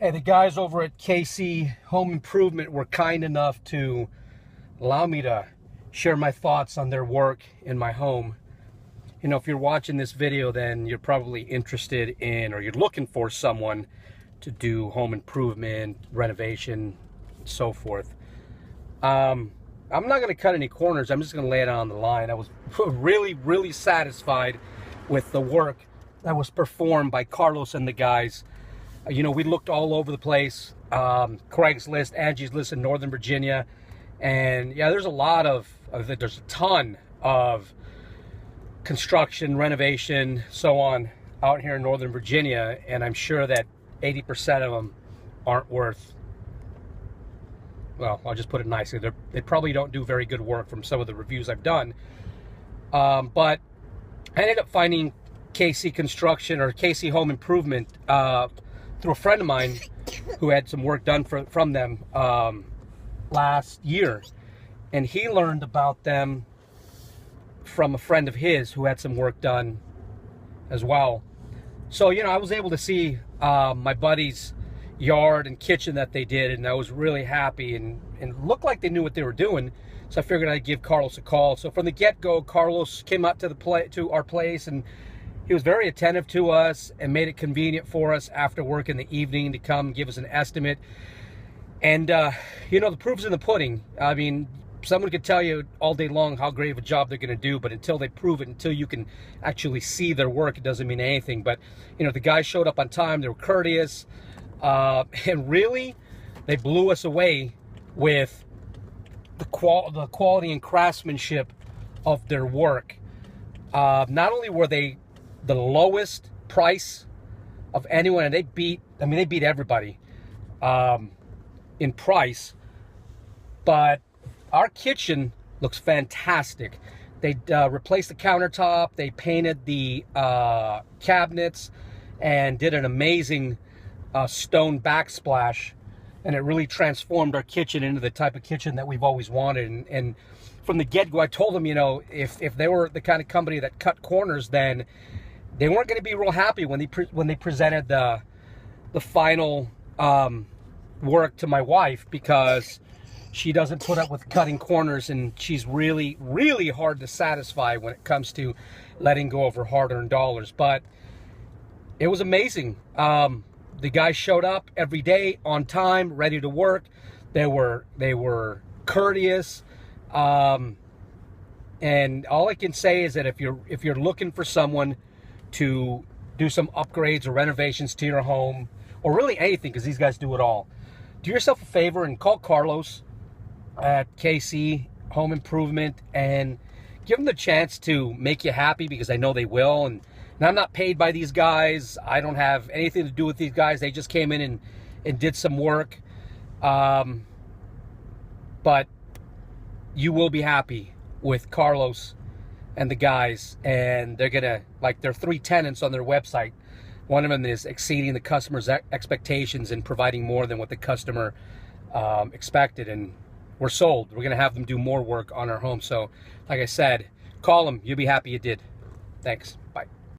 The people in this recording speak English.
Hey, the guys over at KC Home Improvement were kind enough to allow me to share my thoughts on their work in my home. You know, if you're watching this video, then you're probably interested in, or you're looking for someone to do home improvement, renovation, and so forth. I'm not going to cut any corners. I'm just going to lay it on the line. I was really satisfied with the work that was performed by Carlos and the guys. You know, we looked all over the place, Craigslist, Angie's List in Northern Virginia. And yeah, there's a ton of construction, renovation, so on out here in Northern Virginia. And I'm sure that 80% of them aren't worth, well, I'll just put it nicely. They probably don't do very good work from some of the reviews I've done. But I ended up finding KC Construction or KC Home Improvement through a friend of mine who had some work done from them last year. And he learned about them from a friend of his who had some work done as well. So, you know, I was able to see my buddy's yard and kitchen that they did, and I was really happy, and looked like they knew what they were doing. So I figured I'd give Carlos a call. So from the get-go, Carlos came out to our place, and he was very attentive to us and made it convenient for us after work in the evening to come give us an estimate. And, you know, the proof's in the pudding. I mean, someone could tell you all day long how great of a job they're going to do, but until they prove it, until you can actually see their work, it doesn't mean anything. But, you know, the guys showed up on time. They were courteous. And really, they blew us away with the quality and craftsmanship of their work. Not only were they the lowest price of anyone, and they beat everybody in price, but our kitchen looks fantastic. They replaced the countertop, they painted the cabinets, and did an amazing stone backsplash, and it really transformed our kitchen into the type of kitchen that we've always wanted. And from the get-go, I told them, you know, if they were the kind of company that cut corners, then they weren't going to be real happy when they presented the final work to my wife, because she doesn't put up with cutting corners, and she's really hard to satisfy when it comes to letting go of her hard-earned dollars. But it was amazing. The guys showed up every day on time, ready to work. They were courteous. And all I can say is that if you're looking for someone to do some upgrades or renovations to your home, or really anything, because these guys do it all, do yourself a favor and call Carlos at KC Home Improvement and give them the chance to make you happy, because I know they will. And I'm not paid by these guys. I don't have anything to do with these guys. They just came in and did some work. But you will be happy with Carlos and the guys. And they're gonna, like, there are 3 tenants on their website. One of them is exceeding the customer's expectations and providing more than what the customer expected. And we're sold. We're gonna have them do more work on our home. So, like I said, call them. You'll be happy you did. Thanks. Bye.